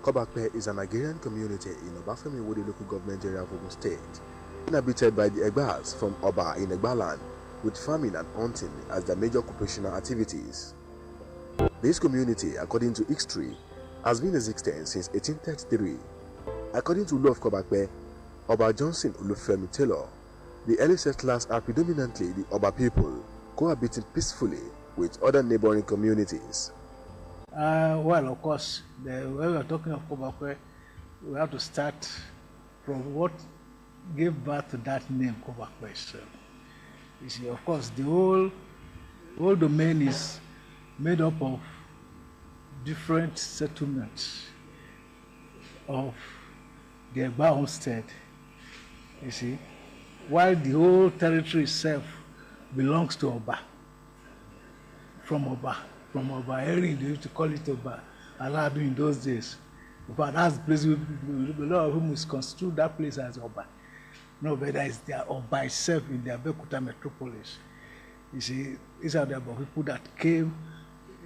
Kobape is an Nigerian community in Obafemi Wode local government area of Ogun State, inhabited by the Egbas from Oba in Egbaland, with farming and hunting as their major occupational activities. This community, according to history, has been existing since 1833. According to law of Kobape, Oba Johnson Olufemi Taylor, the early settlers are predominantly the Oba people, cohabiting peacefully with other neighboring communities. Well, of course, when we are talking of Kobape, we have to start from what gave birth to that name, Kobape itself. You see, of course, the whole domain is made up of different settlements of the Egba homestead, you see, while the whole territory itself belongs to Oba, from Oba Erin, they used to call it Oba Aladu in those days. But that's the place, a lot of whom misconstrue that place as Oba. No, but that is their Oba itself in the Abeokuta metropolis. You see, these are the people that came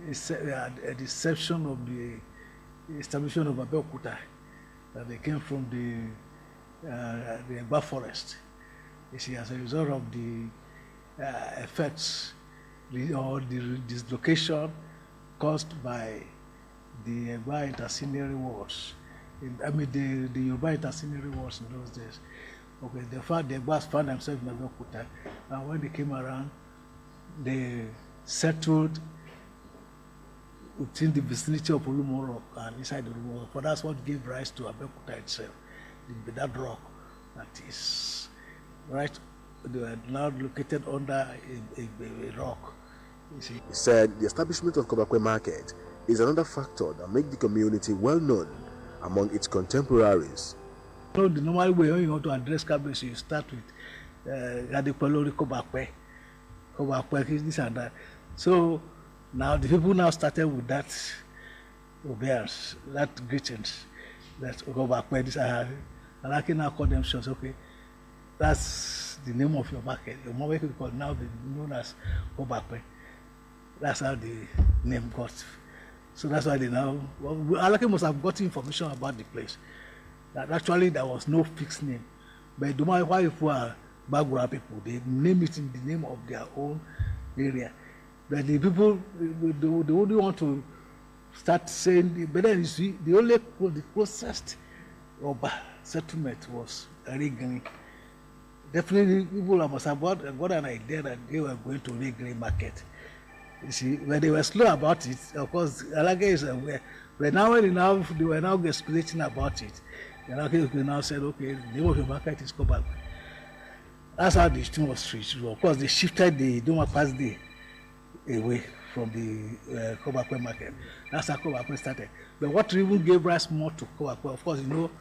at the inception of the establishment of Abeokuta, that they came from the Egba forest. You see, as a result of the effects or the dislocation caused by the Egba intercenary wars. The Yoruba intercenary wars in those days. Okay, the Egbas found themselves in Abeokuta, and when they came around, they settled within the vicinity of Olumo Rock and inside the Olumo Rock. But that's what gave rise to Abeokuta itself, that rock that is right. They are now located under a rock. You see. He said the establishment of Kobape Market is another factor that makes the community well known among its contemporaries. So the normal way when you want to address Kabesi, you start with Gadepelori Kobape, this and that. So now the people now started with that obeisance, that greetings, that Kobape, this and and I can now call them shots. Okay, that's the name of your market. Your market will now be known as Kobape. That's how the name got. So that's why they now. Well, Alake must have got information about the place. That actually there was no fixed name, but no matter why people are Bagura people, they name it in the name of their own area. But the people they only want to start saying. But then you see, the closest Oba settlement was Regani. Definitely, people must have got an idea that they were going to Regani market. You see, when they were slow about it, of course, Alake is aware. But now when they were now gesticulating about it, they now said, okay, the name of your market is Kobape. That's how the thing was reached. Of course, they shifted the Doma Past Day away from the Kobape market. That's how Kobape started. But what even gave rise more to Kobape, of course, you know,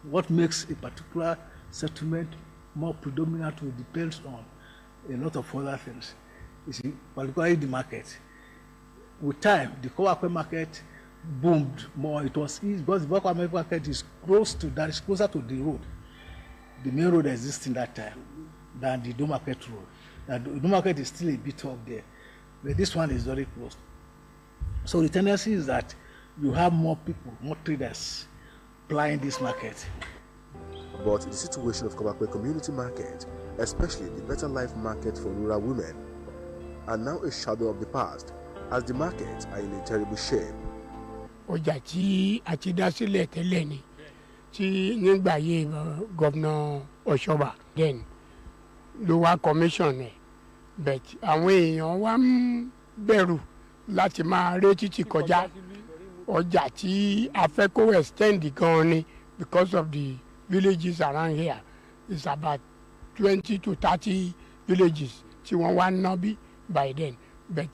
what makes a particular settlement more predominant will depend on a lot of other things. You see, particularly the market. With time, the Kobape market boomed more. It was easy because the Kobape market is closer to the road, the main road that exists in that time, than the Dome Market road. Now, the Dome Market is still a bit up there, but this one is very close. So the tendency is that you have more people, more traders plying this market. But the situation of Kobape Community Market, especially the Better Life Market for rural women, are now a shadow of the past, as the markets are in a terrible shape. Ọjà tí a ti dá sílẹ̀ tẹ́lẹ̀ ni tí nígbà yé Governor Oshoba then ló wá commission ẹ̀ but àwọn èèyàn wá ń bẹ̀rù láti máa ré títì kọjá ọjà tí a fẹ́ kó extend gan ni because of the villages around here. It's about 20 to 30 villages tí wọ́n wá ná bí by then. But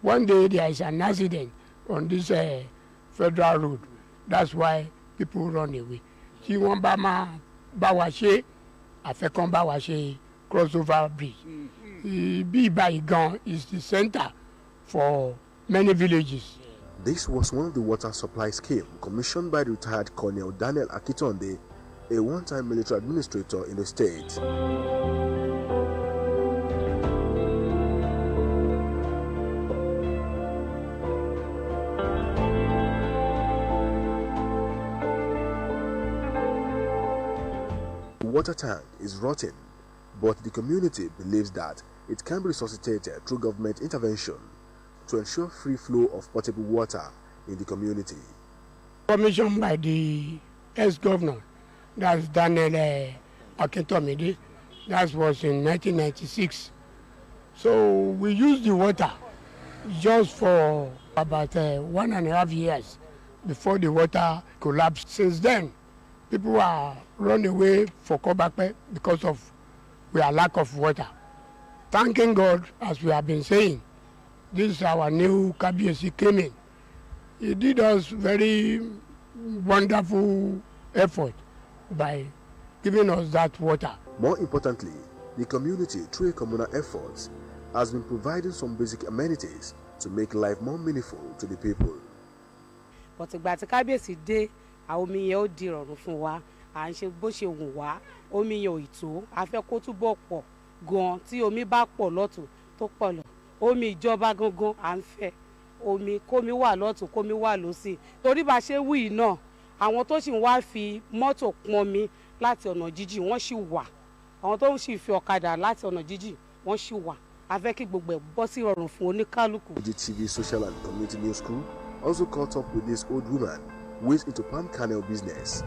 one day there is an accident on this federal road. That's why people run away. Tí wọ́n bá máa bá wa ṣe àfẹ́kàn bá wa ṣe crossover bridge. Bí ìbáyìí gan is the center for many villages. This was one of the water supply scheme commissioned by the retired Colonel Daniel Akitonde, a one-time military administrator in the state. water tank is rotten, but the community believes that it can be resuscitated through government intervention to ensure free flow of potable water in the community. Commissioned by the ex-governor, that's Daniel Akintomide, that was in 1996. So we used the water just for about 1.5 years before the water collapsed. Since then, people are run away for Kobape because of our lack of water. Thanking God, as we have been saying, this is our new Kabiyesi came in. He did us very wonderful effort by giving us that water. More importantly, the community, through a communal effort, has been providing some basic amenities to make life more meaningful to the people. But ìgbà tí Kábíyèsí dé, àwọn omi yẹn ó di ìrọ̀rùn fún wa, à ń ṣe bó ṣe wù wá, omi yẹn ò ì tó, a fẹ́ kó túbọ̀ pọ̀ gan, tí omi bá pọ̀ lọ́tùn tó pọ̀ lọ. Omi ìjọba gangan à ń fẹ́, omi kómi wà lọ́tùn kómi wà lósì. Torí bá ṣe wí náà, àwọn tó sì ń wá fi mọ́tò pọn omi láti ọ̀nà jíjìn wọ́n sì wà. Àwọn tó ń sì fi ọ̀kadà láti ọ̀nà jíjìn wọ́n sì wà. A fẹ́ kí gbogbo ẹ̀ bọ́ sí ìrọ̀rùn fún oníkálukú. GTV Social and Community News Crew also caught up with this old woman who is into palm kernel business.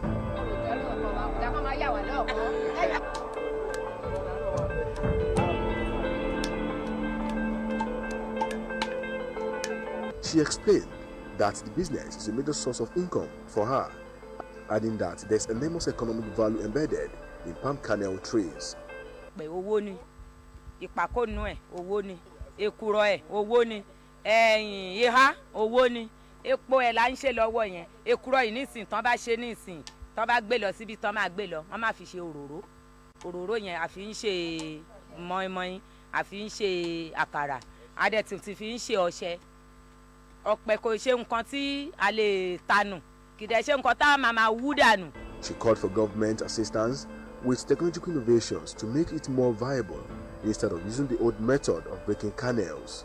She explained that the business is a major source of income for her, adding that there's enormous economic value embedded in palm kernel trees. Ìpàkónú ẹ̀ owó ni, èkùrọ́ ẹ̀ owó ni, ìhá owó ni, epo ẹ̀ là ń ṣe lọ́wọ́ yẹn, èkùrọ́ yìí nísìn tán bá ṣe nísìn tán bá gbé lọ síbi tán máa gbé lọ wọ́n máa fi ṣe òróró, òróró yẹn àfi ń ṣe mọ́ínmọ́ín, àfi ń ṣe àkàrà, adẹ̀tì ti fi ń ṣe ọṣẹ. Ọ̀pẹ kò ṣe nǹkan tí a lè tanù, kìdẹ̀ ṣe nǹkan tá a máa wú dànù. She called for government assistance with technological innovations to make it more viable instead of using the old method of breaking kernels.